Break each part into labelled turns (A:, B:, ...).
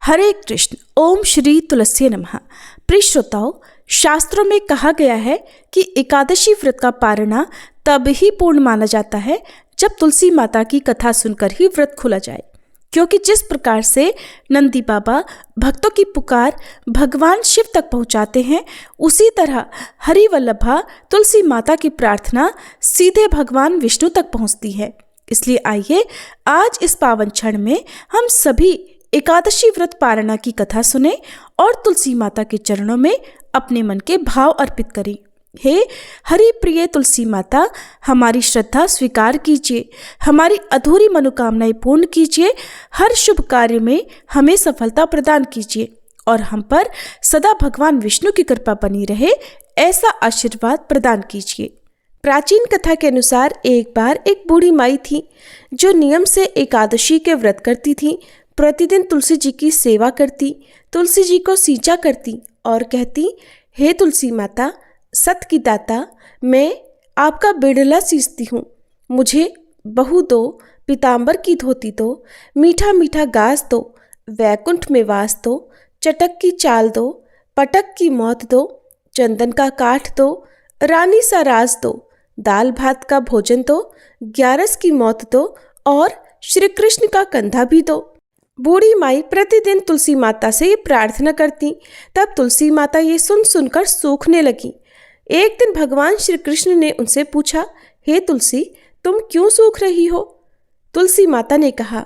A: हरे कृष्ण। ओम श्री तुलसी नमः। प्रिय श्रोताओं, शास्त्रों में कहा गया है कि एकादशी व्रत का पारणा तब ही पूर्ण माना जाता है जब तुलसी माता की कथा सुनकर ही व्रत खुला जाए, क्योंकि जिस प्रकार से नंदी बाबा भक्तों की पुकार भगवान शिव तक पहुंचाते हैं, उसी तरह हरिवल्लभा तुलसी माता की प्रार्थना सीधे भगवान विष्णु तक पहुंचती है। इसलिए आइए आज इस पावन क्षण में हम सभी एकादशी व्रत पारणा की कथा सुने और तुलसी माता के चरणों में अपने मन के भाव अर्पित करें। हे हरि प्रिय तुलसी माता, हमारी श्रद्धा स्वीकार कीजिए, हमारी अधूरी मनोकामनाएं पूर्ण कीजिए, हर शुभ कार्य में हमें सफलता प्रदान कीजिए और हम पर सदा भगवान विष्णु की कृपा बनी रहे, ऐसा आशीर्वाद प्रदान कीजिए। प्राचीन कथा के अनुसार एक बार एक बूढ़ी माई थी जो नियम से एकादशी के व्रत करती थी। प्रतिदिन तुलसी जी की सेवा करती, तुलसी जी को सींचा करती और कहती, हे तुलसी माता, सत की दाता, मैं आपका बिड़ला सींचती हूँ, मुझे बहू दो, पीताम्बर की धोती दो, मीठा मीठा घास दो, वैकुंठ में वास दो, चटक की चाल दो, पटक की मौत दो, चंदन का काठ दो, रानी सा राज दो, दाल भात का भोजन दो, ग्यारस की मौत दो और श्री कृष्ण का कंधा भी दो। बूढ़ी माई प्रतिदिन तुलसी माता से ये प्रार्थना करती। तब तुलसी माता ये सुन सुनकर सूखने लगी। एक दिन भगवान श्री कृष्ण ने उनसे पूछा, हे तुलसी, तुम क्यों सूख रही हो? तुलसी माता ने कहा,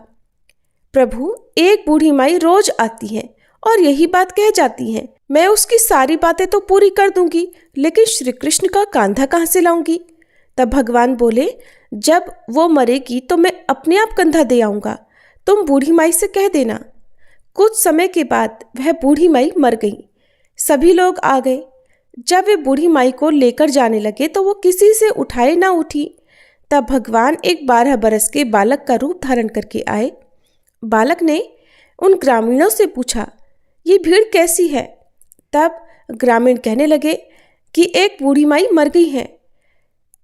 A: प्रभु, एक बूढ़ी माई रोज आती है और यही बात कह जाती है, मैं उसकी सारी बातें तो पूरी कर दूंगी, लेकिन श्री कृष्ण का कांधा कहाँ से लाऊंगी? तब भगवान बोले, जब वो मरेगी तो मैं अपने आप कंधा दे आऊंगा, तुम बूढ़ी माई से कह देना। कुछ समय के बाद वह बूढ़ी माई मर गई। सभी लोग आ गए। जब वे बूढ़ी माई को लेकर जाने लगे तो वो किसी से उठाए ना उठी। तब भगवान एक 12 बरस के बालक का रूप धारण करके आए। बालक ने उन ग्रामीणों से पूछा, ये भीड़ कैसी है? तब ग्रामीण कहने लगे कि एक बूढ़ी माई मर गई है।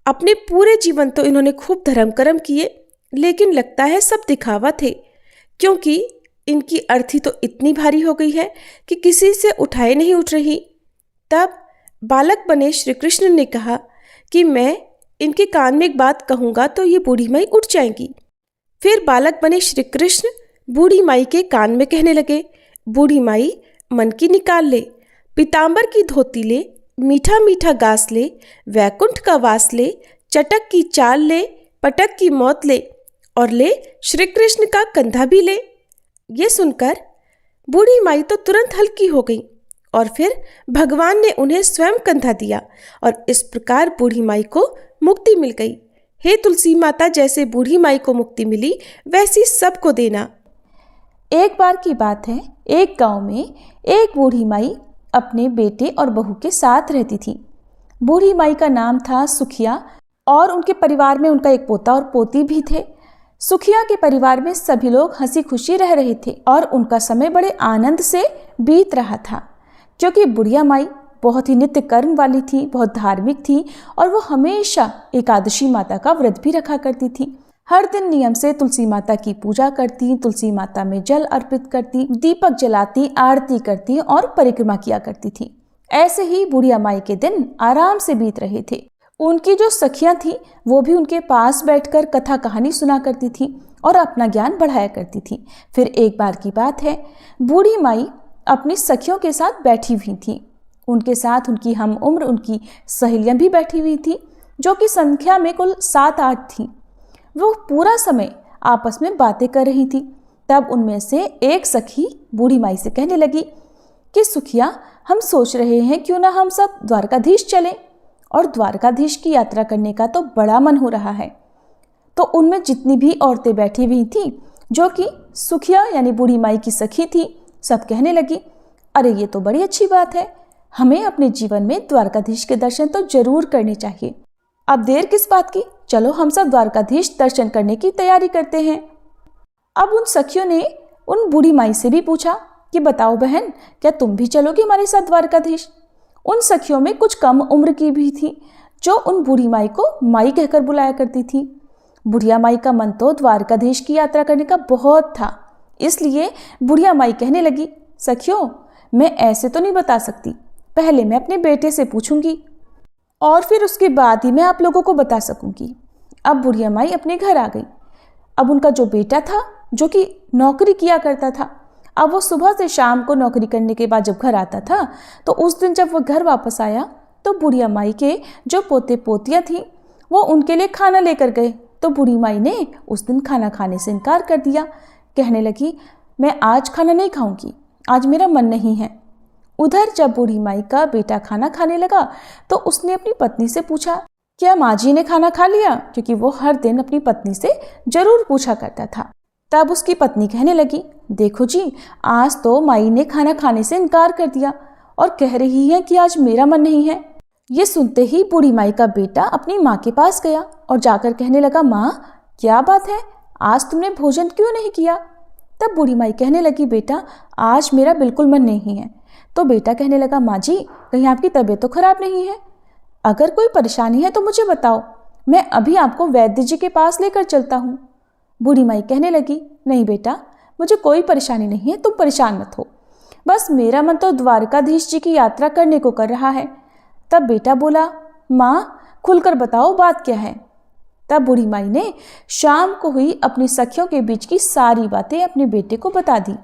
A: अपने पूरे जीवन तो इन्होंने खूब धर्म कर्म किए, लेकिन लगता है सब दिखावा थे, क्योंकि इनकी अर्थी तो इतनी भारी हो गई है कि किसी से उठाए नहीं उठ रही। तब बालक बने श्री कृष्ण ने कहा कि मैं इनके कान में एक बात कहूँगा तो ये बूढ़ी माई उठ जाएंगी। फिर बालक बने श्री कृष्ण बूढ़ी माई के कान में कहने लगे, बूढ़ी माई, मन की निकाल ले, पीताम्बर की धोती ले, मीठा मीठा घास ले, वैकुंठ का वास ले, चटक की चाल ले, पटक की मौत ले और ले श्री कृष्ण का कंधा भी ले। ये सुनकर बूढ़ी माई तो तुरंत हल्की हो गई और फिर भगवान ने उन्हें स्वयं कंधा दिया और इस प्रकार बूढ़ी माई को मुक्ति मिल गई। हे तुलसी माता, जैसे बूढ़ी माई को मुक्ति मिली वैसी सबको देना।
B: एक बार की बात है, एक गांव में एक बूढ़ी माई अपने बेटे और बहू के साथ रहती थी। बूढ़ी माई का नाम था सुखिया और उनके परिवार में उनका एक पोता और पोती भी थे। सुखिया के परिवार में सभी लोग हंसी खुशी रह रहे थे और उनका समय बड़े आनंद से बीत रहा था, क्योंकि बुढ़िया माई बहुत ही नित्य कर्म वाली थी, बहुत धार्मिक थी और वो हमेशा एकादशी माता का व्रत भी रखा करती थी। हर दिन नियम से तुलसी माता की पूजा करती, तुलसी माता में जल अर्पित करती, दीपक जलाती, आरती करती और परिक्रमा किया करती थी। ऐसे ही बुढ़िया माई के दिन आराम से बीत रहे थे। उनकी जो सखियां थी वो भी उनके पास बैठकर कथा कहानी सुना करती थी और अपना ज्ञान बढ़ाया करती थी। फिर एक बार की बात है, बूढ़ी माई अपनी सखियों के साथ बैठी हुई थी। उनके साथ उनकी हम उम्र उनकी सहेलियां भी बैठी हुई थी, जो कि संख्या में कुल 7-8 थी। वो पूरा समय आपस में बातें कर रही थी। तब उनमें से एक सखी बूढ़ी माई से कहने लगी कि सुखिया, हम सोच रहे हैं क्यों ना हम सब द्वारकाधीश चलें, और द्वारकाधीश की यात्रा करने का तो बड़ा मन हो रहा है। तो उनमें जितनी भी औरतें बैठी हुई थी, जो कि सुखिया यानी बूढ़ी माई की सखी थी, सब कहने लगी, अरे ये तो बड़ी अच्छी बात है, हमें अपने जीवन में द्वारकाधीश के दर्शन तो जरूर करने चाहिए। अब देर किस बात की, चलो हम सब द्वारकाधीश दर्शन करने की तैयारी करते हैं। अब उन सखियों ने उन बूढ़ी माई से भी पूछा कि बताओ बहन, क्या तुम भी चलोगी हमारे साथ द्वारकाधीश? उन सखियों में कुछ कम उम्र की भी थी, जो उन बूढ़ी माई को माई कहकर बुलाया करती थी। बुढ़िया माई का मन तो द्वारकाधीश की यात्रा करने का बहुत था, इसलिए बुढ़िया माई कहने लगी, सखियों मैं ऐसे तो नहीं बता सकती, पहले मैं अपने बेटे से पूछूंगी और फिर उसके बाद ही मैं आप लोगों को बता सकूंगी। अब बुढ़िया माई अपने घर आ गई। अब उनका जो बेटा था, जो कि नौकरी किया करता था, अब वो सुबह से शाम को नौकरी करने के बाद जब घर आता था, तो उस दिन जब वो घर वापस आया तो बुढ़िया माई के जो पोते पोतियाँ थीं वो उनके लिए खाना लेकर गए। तो बूढ़ी माई ने उस दिन खाना खाने से इनकार कर दिया। कहने लगी, मैं आज खाना नहीं खाऊंगी, आज मेरा मन नहीं है। उधर जब बूढ़ी माई का बेटा खाना खाने लगा तो उसने अपनी पत्नी से पूछा, क्या माँ जी ने खाना खा लिया? क्योंकि वो हर दिन अपनी पत्नी से जरूर पूछा करता था। तब उसकी पत्नी कहने लगी, देखो जी, आज तो माई ने खाना खाने से इनकार कर दिया और कह रही है कि आज मेरा मन नहीं है। ये सुनते ही बूढ़ी माई का बेटा अपनी माँ के पास गया और जाकर कहने लगा, माँ क्या बात है, आज तुमने भोजन क्यों नहीं किया? तब बूढ़ी माई कहने लगी, बेटा आज मेरा बिल्कुल मन नहीं है। तो बेटा कहने लगा, माँ जी कहीं आपकी तबीयत तो खराब नहीं है? अगर कोई परेशानी है तो मुझे बताओ, मैं अभी आपको वैद्य जी के पास लेकर चलता हूँ। बूढ़ी माई कहने लगी, नहीं बेटा मुझे कोई परेशानी नहीं है, तुम परेशान मत हो, बस मेरा मन तो द्वारकाधीश जी की यात्रा करने को कर रहा है। तब बेटा बोला, माँ खुलकर बताओ बात क्या है? तब बूढ़ी माई ने शाम को हुई अपनी सखियों के बीच की सारी बातें अपने बेटे को बता दी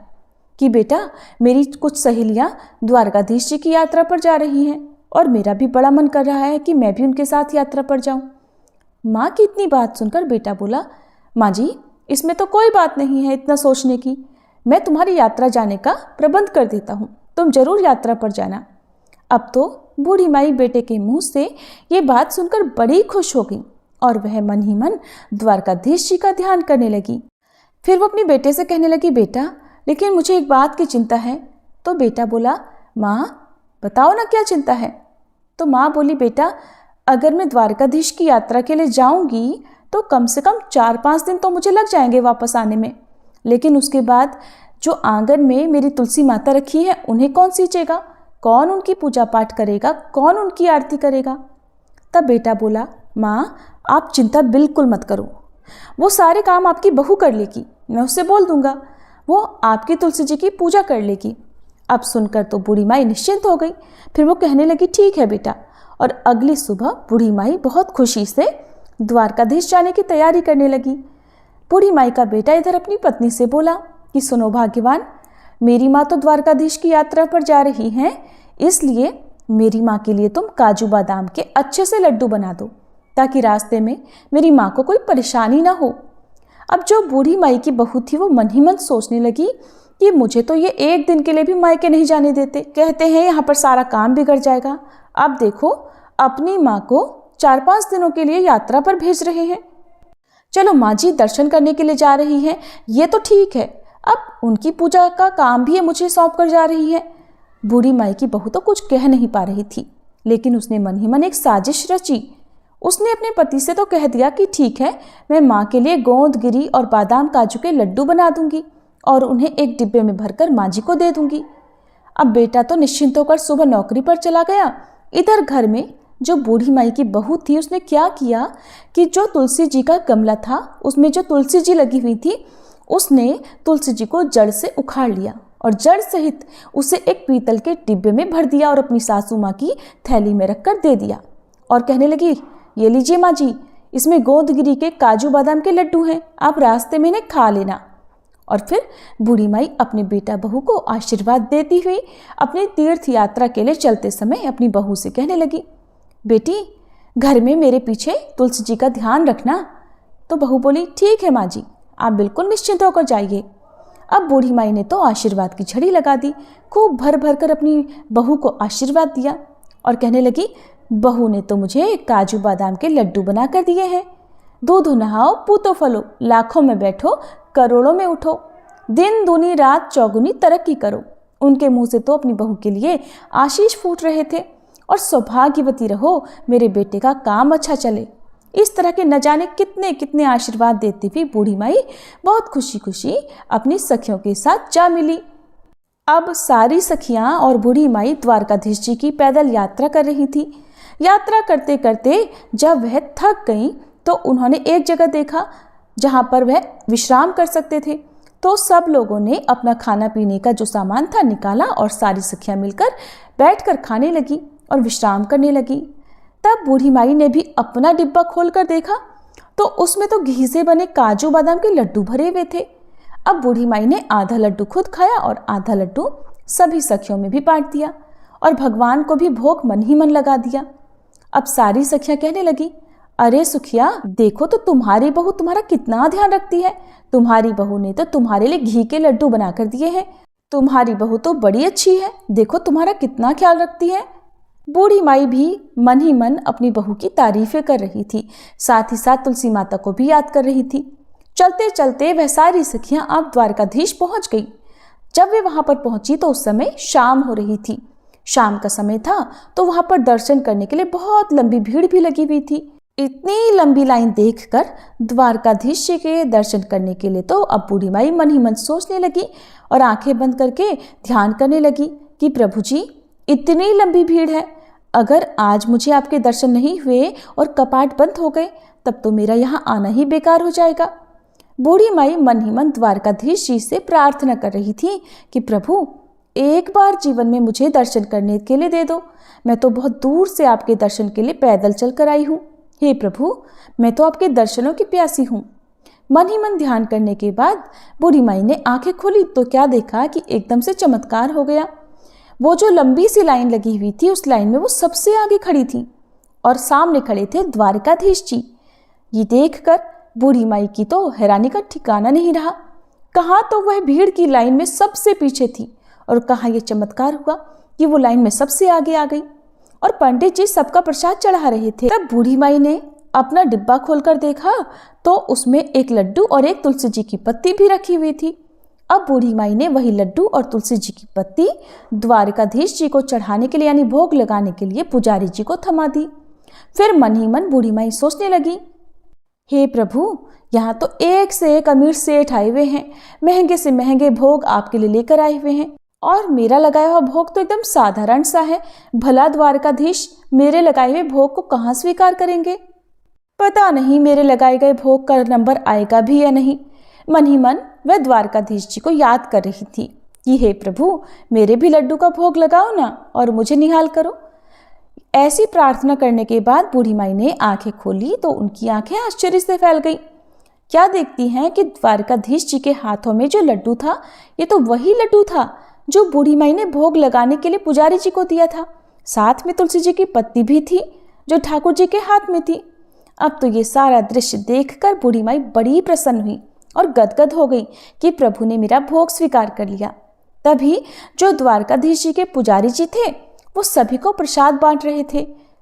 B: कि बेटा मेरी कुछ सहेलियाँ द्वारकाधीश जी की यात्रा पर जा रही हैं और मेरा भी बड़ा मन कर रहा है कि मैं भी उनके साथ यात्रा पर जाऊं। माँ की इतनी बात सुनकर बेटा बोला, माँ जी इसमें तो कोई बात नहीं है इतना सोचने की, मैं तुम्हारी यात्रा जाने का प्रबंध कर देता हूँ, तुम जरूर यात्रा पर जाना। अब तो बूढ़ी माई बेटे के मुंह से ये बात सुनकर बड़ी खुश हो गई और वह मन ही मन द्वारकाधीश जी का ध्यान करने लगी। फिर वो अपने बेटे से कहने लगी, बेटा लेकिन मुझे एक बात की चिंता है। तो बेटा बोला, माँ बताओ ना क्या चिंता है? तो माँ बोली, बेटा अगर मैं द्वारकाधीश की यात्रा के लिए जाऊंगी तो कम से कम 4-5 दिन तो मुझे लग जाएंगे वापस आने में, लेकिन उसके बाद जो आंगन में मेरी तुलसी माता रखी है उन्हें कौन सींचेगा, कौन उनकी पूजा पाठ करेगा, कौन उनकी आरती करेगा? तब बेटा बोला, माँ आप चिंता बिल्कुल मत करो, वो सारे काम आपकी बहू कर लेगी, मैं उससे बोल दूंगा, वो आपकी तुलसी जी की पूजा कर लेगी। अब सुनकर तो बूढ़ी माई निश्चिंत हो गई। फिर वो कहने लगी, ठीक है बेटा। और अगली सुबह बूढ़ी माई बहुत खुशी से द्वारकाधीश जाने की तैयारी करने लगी। बूढ़ी माई का बेटा इधर अपनी पत्नी से बोला कि सुनो भाग्यवान, मेरी माँ तो द्वारकाधीश की यात्रा पर जा रही हैं, इसलिए मेरी माँ के लिए तुम काजू बादाम के अच्छे से लड्डू बना दो ताकि रास्ते में मेरी माँ को कोई परेशानी ना हो। अब जो बूढ़ी माई की बहू थी वो मन ही मन सोचने लगी कि मुझे तो ये एक दिन के लिए भी मायके नहीं जाने देते, कहते हैं यहाँ पर सारा काम बिगड़ जाएगा। अब देखो अपनी माँ को 4-5 दिनों के लिए यात्रा पर भेज रहे हैं। चलो माँ जी दर्शन करने के लिए जा रही हैं, ये तो ठीक है, अब उनकी पूजा का काम भी मुझे सौंप कर जा रही है। बूढ़ी माई की बहू तो कुछ कह नहीं पा रही थी, लेकिन उसने मन ही मन एक साजिश रची। उसने अपने पति से तो कह दिया कि ठीक है, मैं माँ के लिए गोंद गिरी और बादाम काजू के लड्डू बना दूंगी और उन्हें एक डिब्बे में भरकर माँ जी को दे दूंगी। अब बेटा तो निश्चिंत होकर सुबह नौकरी पर चला गया। इधर घर में जो बूढ़ी माई की बहू थी उसने क्या किया कि जो तुलसी जी का गमला था उसमें जो तुलसी जी लगी हुई थी उसने तुलसी जी को जड़ से उखाड़ लिया और जड़ सहित उसे एक पीतल के डिब्बे में भर दिया और अपनी सासू माँ की थैली में रखकर दे दिया और कहने लगी, ये लीजिए माँ जी, इसमें गोदगिरी के काजू बादाम के लड्डू हैं, आप रास्ते में इन्हें खा लेना। और फिर बूढ़ी माई अपने बेटा बहू को आशीर्वाद देती हुई अपनी तीर्थ यात्रा के लिए चलते समय अपनी बहू से कहने लगी, बेटी घर में मेरे पीछे तुलसी जी का ध्यान रखना। तो बहू बोली, ठीक है माँ जी, आप बिल्कुल निश्चिंत होकर जाइए। अब बूढ़ी माई ने तो आशीर्वाद की झड़ी लगा दी, खूब भर भर कर अपनी बहू को आशीर्वाद दिया और कहने लगी, बहू ने तो मुझे काजू बादाम के लड्डू बना कर दिए हैं। दूधो नहाओ पूतो फलो, लाखों में बैठो करोड़ों में उठो, दिन दूनी रात चौगुनी तरक्की करो। उनके मुंह से तो अपनी बहू के लिए आशीष फूट रहे थे और सौभाग्यवती रहो, मेरे बेटे का काम अच्छा चले। इस तरह के न जाने कितने कितने आशीर्वाद देती हुई बूढ़ी माई बहुत खुशी खुशी अपनी सखियों के साथ जा मिली। अब सारी सखियां और बूढ़ी माई द्वारकाधीश जी की पैदल यात्रा कर रही थी। यात्रा करते करते जब वह थक गईं तो उन्होंने एक जगह देखा जहां पर वह विश्राम कर सकते थे। तो सब लोगों ने अपना खाना पीने का जो सामान था निकाला और सारी सखियां मिलकर बैठकर खाने लगी और विश्राम करने लगी। तब बूढ़ी माई ने भी अपना डिब्बा खोलकर देखा तो उसमें तो घी से बने काजू बादाम के लड्डू भरे हुए थे। अब बूढ़ी माई ने आधा लड्डू खुद खाया और आधा लड्डू सभी सखियों में भी बांट दिया और भगवान को भी भोग मन ही मन लगा दिया। अब सारी सखियां कहने लगी, अरे सुखिया, देखो तो तुम्हारी बहू तुम्हारा कितना ध्यान रखती है। तुम्हारी बहू ने तो तुम्हारे लिए घी के लड्डू बनाकर दिए हैं। तुम्हारी बहू तो बड़ी अच्छी है, देखो तुम्हारा कितना ख्याल रखती है। बूढ़ी माई भी मन ही मन अपनी बहू की तारीफें कर रही थी, साथ ही साथ तुलसी माता को भी याद कर रही थी। चलते चलते वह सारी सखियां अब द्वारकाधीश पहुंच गई। जब वे वहां पर पहुंची तो उस समय शाम हो रही थी। शाम का समय था तो वहां पर दर्शन करने के लिए बहुत लंबी भीड़ भी लगी हुई थी। इतनी लंबी लाइन देखकर द्वारकाधीश जी के दर्शन करने के लिए तो अब बूढ़ी माई मन ही मन सोचने लगी और आंखें बंद करके ध्यान करने लगी कि प्रभु जी, इतनी लंबी भीड़ है, अगर आज मुझे आपके दर्शन नहीं हुए और कपाट बंद हो गए तब तो मेरा यहाँ आना ही बेकार हो जाएगा। बूढ़ी माई मन ही मन द्वारकाधीश जी से प्रार्थना कर रही थी कि प्रभु, एक बार जीवन में मुझे दर्शन करने के लिए दे दो। मैं तो बहुत दूर से आपके दर्शन के लिए पैदल चल कर आई हूँ। हे प्रभु, मैं तो आपके दर्शनों की प्यासी हूँ। मन ही मन ध्यान करने के बाद बूढ़ी माई ने आंखें खोली तो क्या देखा कि एकदम से चमत्कार हो गया। वो जो लंबी सी लाइन लगी हुई थी उस लाइन में वो सबसे आगे खड़ी थी और सामने खड़े थे द्वारकाधीश जी। ये देखकर बूढ़ी माई की तो हैरानी का ठिकाना नहीं रहा। कहाँ तो वह भीड़ की लाइन में सबसे पीछे थी और कहाँ ये चमत्कार हुआ कि वो लाइन में सबसे आगे आ गई और पंडित जी सबका प्रसाद चढ़ा रहे थे। तब बूढ़ी माई ने अपना डिब्बा खोलकर देखा तो उसमें एक लड्डू और एक तुलसी जी की पत्ती भी रखी हुई थी। अब बूढ़ी माई ने वही लड्डू और तुलसी जी की पत्ती द्वारकाधीश जी को चढ़ाने के लिए यानी भोग लगाने के लिए पुजारी जी को थमा दी। फिर मन ही मन बूढ़ी माई सोचने लगी, हे प्रभु, यहाँ तो एक से एक अमीर सेठ आए हुए हैं, महंगे से महंगे भोग आपके लिए लेकर आए हुए हैं और मेरा लगाया हुआ भोग तो एकदम साधारण सा है। भला द्वारकाधीश मेरे लगाए हुए भोग को कहाँ स्वीकार करेंगे? पता नहीं मेरे लगाए गए भोग का नंबर आएगा भी या नहीं। मन ही मन वह द्वारकाधीश जी को याद कर रही थी कि हे प्रभु, मेरे भी लड्डू का भोग लगाओ ना और मुझे निहाल करो। ऐसी प्रार्थना करने के बाद बूढ़ी माई ने आंखें खोली तो उनकी आंखें आश्चर्य से फैल गई। क्या देखती हैं कि द्वारकाधीश जी के हाथों में जो लड्डू था ये तो वही लड्डू था जो बूढ़ी माई ने भोग लगाने के लिए पुजारी जी को दिया था। साथ में तुलसी जी की पत्ती भी थी जो ठाकुर जी के हाथ में थी। अब तो ये सारा दृश्य देखकर बूढ़ी माई बड़ी प्रसन्न हुई और गदगद हो गई कि प्रभु ने मेरा भोग स्वीकार कर लिया। तभी जो द्वारकाधीश जी के पुजारी जी थे वो सभी को प्रसाद बांट रहे थे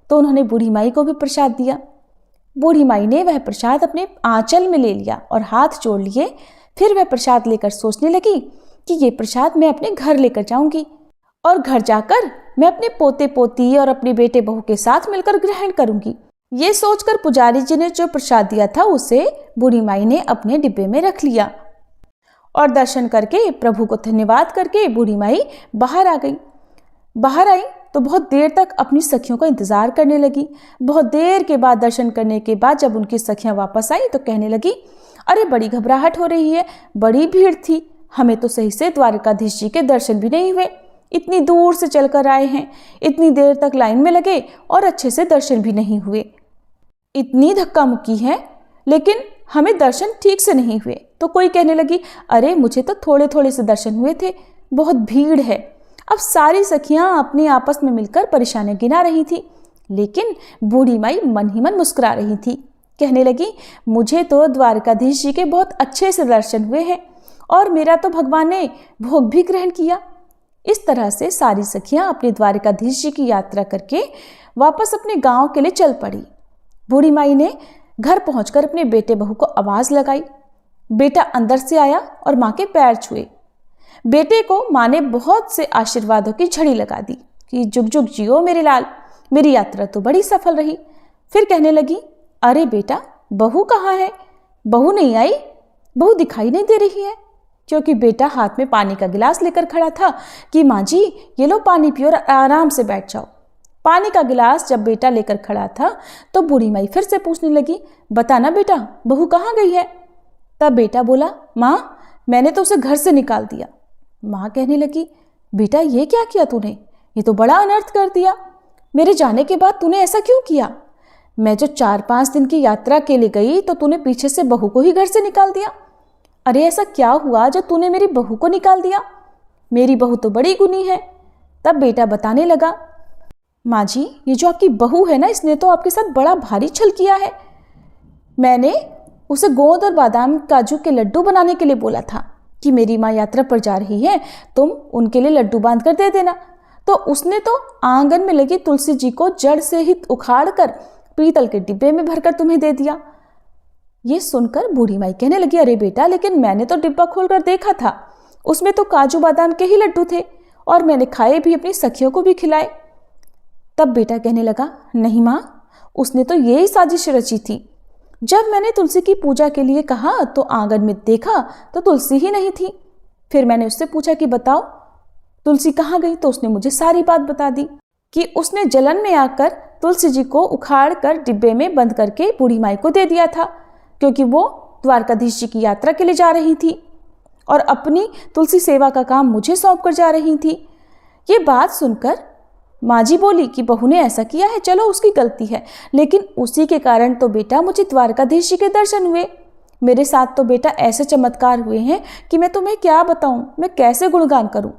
B: तो उन्होंने बूढ़ी माई को भी प्रसाद दिया। बूढ़ी माई ने वह प्रसाद अपने आंचल में ले लिया और हाथ जोड़ लिए। फिर वह प्रसाद लेकर सोचने लगी कि ये प्रसाद मैं अपने घर लेकर जाऊंगी और घर जाकर मैं अपने पोते पोती और अपने बेटे बहू के साथ मिलकर ग्रहण करूंगी। ये सोचकर पुजारी जी ने जो प्रसाद दिया था उसे बूढ़ी माई ने अपने डिब्बे में रख लिया और दर्शन करके प्रभु को धन्यवाद करके बूढ़ी माई बाहर आ गई। बाहर आई तो बहुत देर तक अपनी सखियों का इंतजार करने लगी। बहुत देर के बाद दर्शन करने के बाद जब उनकी सखियां वापस आई तो कहने लगी, अरे बड़ी घबराहट हो रही है, बड़ी भीड़ थी, हमें तो सही से द्वारकाधीश जी के दर्शन भी नहीं हुए। इतनी दूर से चलकर आए हैं, इतनी देर तक लाइन में लगे और अच्छे से दर्शन भी नहीं हुए। इतनी धक्का मुक्की है लेकिन हमें दर्शन ठीक से नहीं हुए। तो कोई कहने लगी, अरे मुझे तो थोड़े थोड़े से दर्शन हुए थे, बहुत भीड़ है। अब सारी सखियां अपनी आपस में मिलकर परेशानियां गिना रही थी लेकिन बूढ़ी माई मन ही मन मुस्कुरा रही थी। कहने लगी, मुझे तो द्वारकाधीश जी के बहुत अच्छे से दर्शन हुए हैं और मेरा तो भगवान ने भोग भी ग्रहण किया। इस तरह से सारी सखियां अपने द्वारकाधीश जी की यात्रा करके वापस अपने गांव के लिए चल पड़ी। बूढ़ी माई ने घर पहुंचकर अपने बेटे बहू को आवाज लगाई। बेटा अंदर से आया और माँ के पैर छुए। बेटे को माँ ने बहुत से आशीर्वादों की झड़ी लगा दी कि जुग जुग जियो मेरे लाल, मेरी यात्रा तो बड़ी सफल रही। फिर कहने लगी, अरे बेटा, बहू कहाँ है? बहू नहीं आई, बहू दिखाई नहीं दे रही है। क्योंकि बेटा हाथ में पानी का गिलास लेकर खड़ा था कि माँ जी ये लो पानी पियो और आराम से बैठ जाओ। पानी का गिलास जब बेटा लेकर खड़ा था तो बूढ़ी माई फिर से पूछने लगी, बता ना बेटा, बहू कहाँ गई है? तब बेटा बोला, माँ मैंने तो उसे घर से निकाल दिया। माँ कहने लगी, बेटा ये क्या किया तूने, ये तो बड़ा अनर्थ कर दिया। मेरे जाने के बाद तूने ऐसा क्यों किया? मैं जो 4-5 दिन की यात्रा के लिए गई तो तूने पीछे से बहू को ही घर से निकाल दिया। अरे ऐसा क्या हुआ जो तूने मेरी बहू को निकाल दिया? मेरी बहू तो बड़ी गुनी है। तब बेटा बताने लगा, माँ जी ये जो आपकी बहू है ना, इसने तो आपके साथ बड़ा भारी छल किया है। मैंने उसे गोंद और बादाम काजू के लड्डू बनाने के लिए बोला था कि मेरी माँ यात्रा पर जा रही है, तुम उनके लिए लड्डू बांध कर दे देना। तो उसने तो आंगन में लगी तुलसी जी को जड़ से ही उखाड़ कर पीतल के डिब्बे में भरकर तुम्हें दे दिया। ये सुनकर बूढ़ी माई कहने लगी, अरे बेटा लेकिन मैंने तो डिब्बा खोलकर देखा था, उसमें तो काजू बादाम के ही लड्डू थे और मैंने खाए भी, अपनी सखियों को भी खिलाए। तब बेटा कहने लगा, नहीं माँ, उसने तो यही साजिश रची थी। जब मैंने तुलसी की पूजा के लिए कहा तो आंगन में देखा तो तुलसी ही नहीं थी। फिर मैंने उससे पूछा कि बताओ तुलसी कहाँ गई, तो उसने मुझे सारी बात बता दी कि उसने जलन में आकर तुलसी जी को उखाड़ कर डिब्बे में बंद करके बूढ़ी माई को दे दिया था, क्योंकि वो द्वारकाधीश जी की यात्रा के लिए जा रही थी और अपनी तुलसी सेवा का काम मुझे सौंप कर जा रही थी। ये बात सुनकर माँ जी बोली कि बहू ने ऐसा किया है, चलो उसकी गलती है, लेकिन उसी के कारण तो बेटा मुझे द्वारकाधीश जी के दर्शन हुए। मेरे साथ तो बेटा ऐसे चमत्कार हुए हैं कि मैं तुम्हें क्या बताऊं, मैं कैसे गुणगान करूं।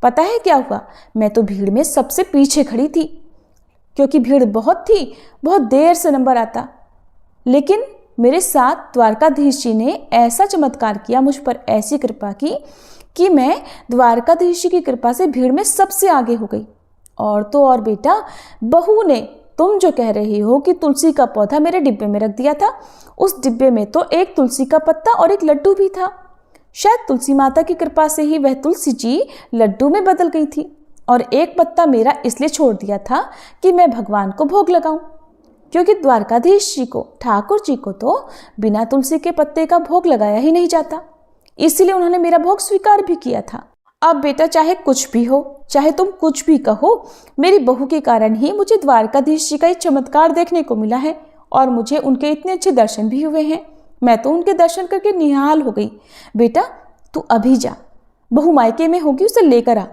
B: पता है क्या हुआ, मैं तो भीड़ में सबसे पीछे खड़ी थी, क्योंकि भीड़ बहुत थी, बहुत देर से नंबर आता। लेकिन मेरे साथ द्वारकाधीश जी ने ऐसा चमत्कार किया, मुझ पर ऐसी कृपा की कि मैं द्वारकाधीश जी की कृपा से भीड़ में सबसे आगे हो गई। और तो और बेटा, बहू ने तुम जो कह रही हो कि तुलसी का पौधा मेरे डिब्बे में रख दिया था, उस डिब्बे में तो एक तुलसी का पत्ता और एक लड्डू भी था। शायद तुलसी माता की कृपा से ही वह तुलसी जी लड्डू में बदल गई थी, और एक पत्ता मेरा इसलिए छोड़ दिया था कि मैं भगवान को भोग लगाऊं, क्योंकि द्वारकाधीश जी को, ठाकुर जी को तो बिना तुलसी के पत्ते का भोग लगाया ही नहीं जाता, इसलिए उन्होंने मेरा भोग स्वीकार भी किया था। अब बेटा चाहे कुछ भी हो, चाहे तुम कुछ भी कहो, मेरी बहू के कारण ही मुझे द्वारकाधीश जी का एक चमत्कार देखने को मिला है और मुझे उनके इतने अच्छे दर्शन भी हुए हैं। मैं तो उनके दर्शन करके निहाल हो गई। बेटा तू अभी जा, बहू मायके में होगी, उसे लेकर आ।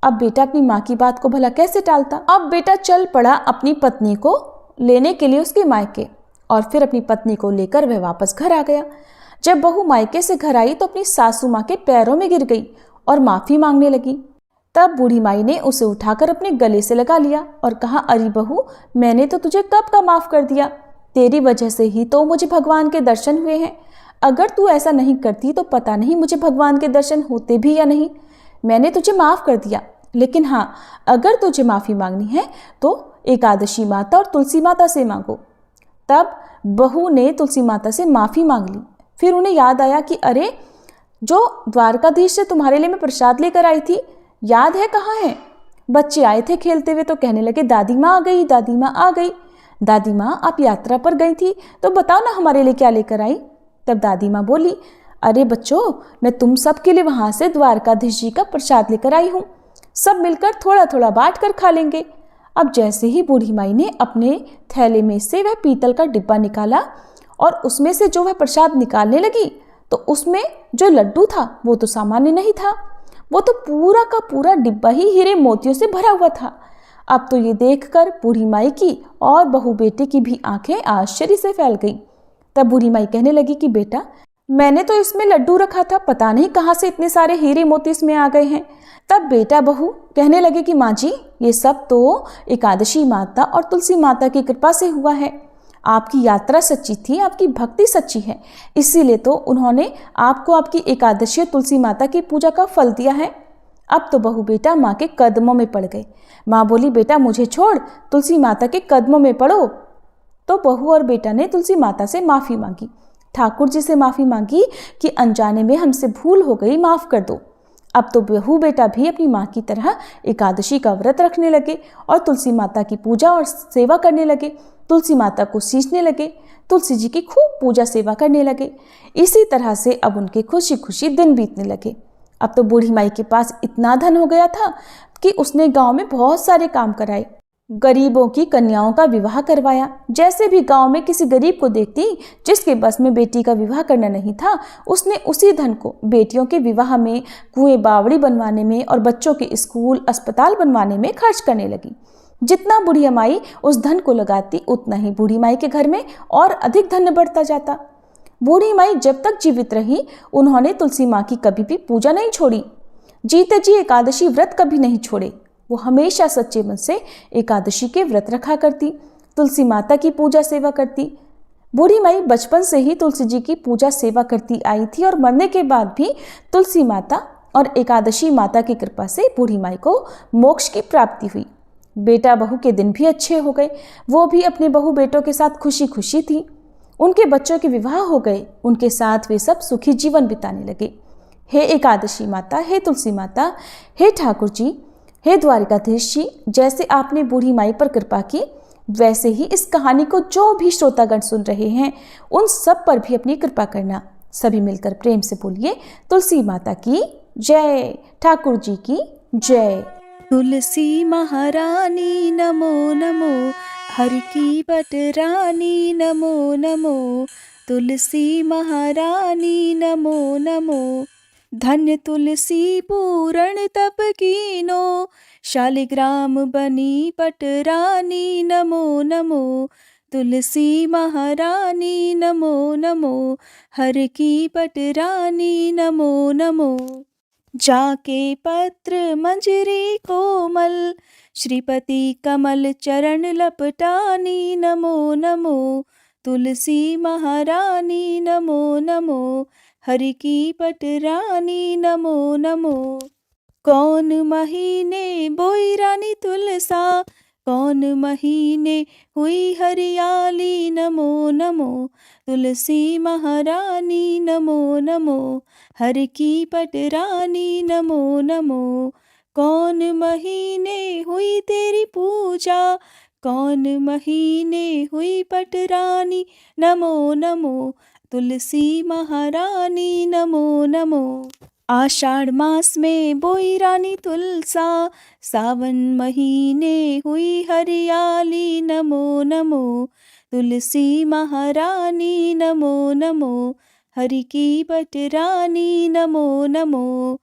B: अब बेटा अपनी माँ की बात को भला कैसे टालता। अब बेटा चल पड़ा अपनी पत्नी को लेने के लिए उसके मायके, और फिर अपनी पत्नी को लेकर वह वापस घर आ गया। जब बहू मायके से घर आई तो अपनी सासू माँ के पैरों में गिर गई और माफ़ी मांगने लगी। तब बूढ़ी माई ने उसे उठाकर अपने गले से लगा लिया और कहा, अरे बहू, मैंने तो तुझे कब का माफ़ कर दिया, तेरी वजह से ही तो मुझे भगवान के दर्शन हुए हैं। अगर तू ऐसा नहीं करती तो पता नहीं मुझे भगवान के दर्शन होते भी या नहीं। मैंने तुझे माफ़ कर दिया, लेकिन हाँ, अगर तुझे माफ़ी मांगनी है तो एकादशी माता और तुलसी माता से मांगो। तब बहू ने तुलसी माता से माफ़ी मांग ली। फिर उन्हें याद आया कि अरे, जो द्वारकाधीश से तुम्हारे लिए मैं प्रसाद लेकर आई थी, याद है कहाँ है? बच्चे आए थे खेलते हुए तो कहने लगे, दादी माँ आ गई, दादी माँ आ गई। दादी माँ आप यात्रा पर गई थी तो बताओ ना हमारे लिए क्या लेकर आई। तब दादी माँ बोली, अरे बच्चों, मैं तुम सब के लिए वहाँ से द्वारकाधीश जी का प्रसाद लेकर आई हूँ, सब मिलकर थोड़ा थोड़ा बांट कर खा लेंगे। अब जैसे ही बूढ़ी माई ने अपने थैले में से वह पीतल का डिब्बा निकाला और उसमें से जो वह प्रसाद निकालने लगी, तो उसमें जो लड्डू था वो तो सामान्य नहीं था, वो तो पूरा का पूरा डिब्बा ही हीरे मोतियों से भरा हुआ था। अब तो ये देखकर बूढ़ी माई की और बहू बेटे की भी आंखें आश्चर्य से फैल गई। तब बूढ़ी माई कहने लगी कि बेटा, मैंने तो इसमें लड्डू रखा था, पता नहीं कहाँ से इतने सारे हीरे मोती इसमें आ गए हैं। तब बेटा बहू कहने लगे कि माँ जी, ये सब तो एकादशी माता और तुलसी माता की कृपा से हुआ है। आपकी यात्रा सच्ची थी, आपकी भक्ति सच्ची है, इसीलिए तो उन्होंने आपको आपकी एकादशी और तुलसी माता की पूजा का फल दिया है। अब तो बहू बेटा माँ के कदमों में पड़ गए। माँ बोली, बेटा मुझे छोड़, तुलसी माता के कदमों में पड़ो। तो बहू और बेटा ने तुलसी माता से माफ़ी मांगी, ठाकुर जी से माफ़ी मांगी कि अनजाने में हमसे भूल हो गई, माफ़ कर दो। अब तो बहू बेटा भी अपनी माँ की तरह एकादशी का व्रत रखने लगे और तुलसी माता की पूजा और सेवा करने लगे, तुलसी माता को सींचने लगे, तुलसी जी की खूब पूजा सेवा करने लगे। इसी तरह से अब उनके खुशी खुशी दिन बीतने लगे। अब तो बूढ़ी माई के पास इतना धन हो गया था कि उसने गांव में बहुत सारे काम कराए। गरीबों की कन्याओं का विवाह करवाया। जैसे भी गांव में किसी गरीब को देखती जिसके बस में बेटी का विवाह करना नहीं था, उसने उसी धन को बेटियों के विवाह में, कुएं बावड़ी बनवाने में और बच्चों के स्कूल अस्पताल बनवाने में खर्च करने लगी। जितना बूढ़ी माई उस धन को लगाती, उतना ही बूढ़ी माई के घर में और अधिक धन बढ़ता जाता। बूढ़ी माई जब तक जीवित रही, उन्होंने तुलसी माँ की कभी भी पूजा नहीं छोड़ी। जीते जी एकादशी व्रत कभी नहीं छोड़े। वो हमेशा सच्चे मन से एकादशी के व्रत रखा करती, तुलसी माता की पूजा सेवा करती। बूढ़ी माई बचपन से ही तुलसी जी की पूजा सेवा करती आई थी और मरने के बाद भी तुलसी माता और एकादशी माता की कृपा से बूढ़ी माई को मोक्ष की प्राप्ति हुई। बेटा बहू के दिन भी अच्छे हो गए। वो भी अपने बहू बेटों के साथ खुशी खुशी थी। उनके बच्चों के विवाह हो गए। उनके साथ वे सब सुखी जीवन बिताने लगे। हे एकादशी माता, हे तुलसी माता, हे ठाकुर जी, हे द्वारिकाधीश जी, जैसे आपने बूढ़ी माई पर कृपा की, वैसे ही इस कहानी को जो भी श्रोतागण सुन रहे हैं उन सब पर भी अपनी कृपा करना। सभी मिलकर प्रेम से बोलिए, तुलसी माता की जय, ठाकुर जी की जय।
C: तुलसी महारानी नमो नमो, हर की बटरानी नमो नमो, तुलसी महारानी नमो नमो। धन्य तुलसी पूरण तप कीनो, शालिग्राम बनी पटरानी नमो नमो, तुलसी महारानी नमो नमो, हर की पटरानी नमो नमो। जाके पत्र मंजरी कोमल, श्रीपति कमल चरण लपटानी नमो नमो, तुलसी महारानी नमो नमो, हरि की पटरानी नमो नमो। कौन महीने बोई रानी तुलसा, कौन महीने हुई हरियाली नमो नमो, तुलसी महारानी नमो नमो, हर की पटरानी नमो नमो। कौन महीने हुई तेरी पूजा, कौन महीने हुई पटरानी नमो नमो, तुलसी महारानी नमो नमो। आषाढ़ मास में बोई रानी तुलसा, सावन महीने हुई हरियाली नमो नमो, तुलसी महारानी नमो नमो, हरि की पटरानी नमो नमो।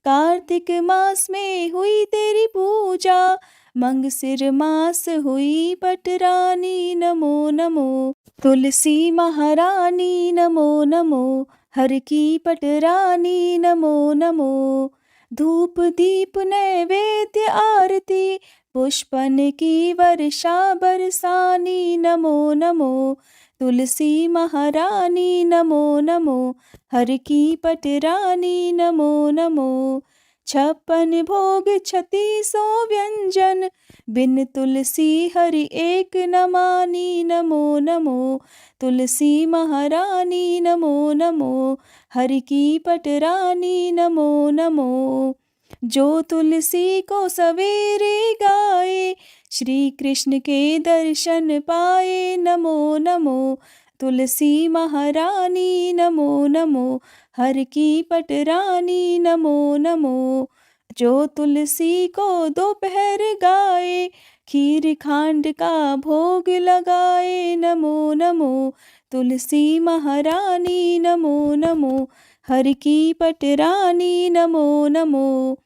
C: कार्तिक मास में हुई तेरी पूजा, मंगसिर मास हुई पटरानी नमो नमो, तुलसी महारानी नमो नमो, हर की पटरानी नमो नमो। धूप दीप नैवेद्य आरती, पुष्पन की वर्षा बरसानी नमो नमो, तुलसी महारानी नमो नमो, हर की पटरानी नमो नमो। 56 भोग 36 व्यंजन, बिन तुलसी हरि एक न मानी नमो नमो, तुलसी महारानी नमो नमो, हरि की पटरानी नमो नमो। जो तुलसी को सवेरे गाए, श्री कृष्ण के दर्शन पाए नमो नमो, तुलसी महारानी नमो नमो, हर की पटरानी नमो नमो। जो तुलसी को दोपहर गाए, खीर खांड का भोग लगाए नमो नमो, तुलसी महारानी नमो नमो, हर की पटरानी नमो नमो।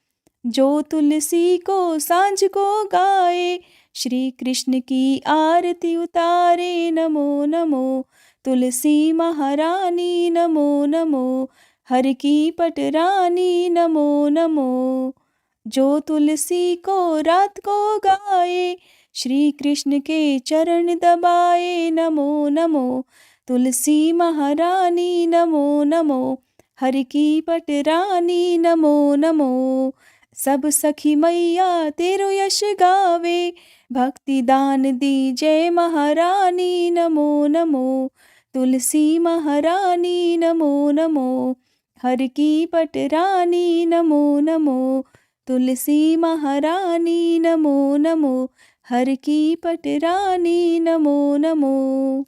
C: जो तुलसी को सांझ को गाए, श्री कृष्ण की आरती उतारे नमो नमो, तुलसी महारानी नमो नमो, हर की पटरानी नमो नमो। जो तुलसी को रात को गाए, श्री कृष्ण के चरण दबाए नमो नमो, तुलसी महारानी नमो नमो, हर की पटरानी नमो नमो। सब सखी मैया तेरो यश गावे, भक्ति दान दी जय महारानी नमो नमो, तुलसी महारानी नमो नमो, हर की पटरानी नमो नमो, तुलसी महारानी नमो नमो, हर की पटरानी नमो नमो।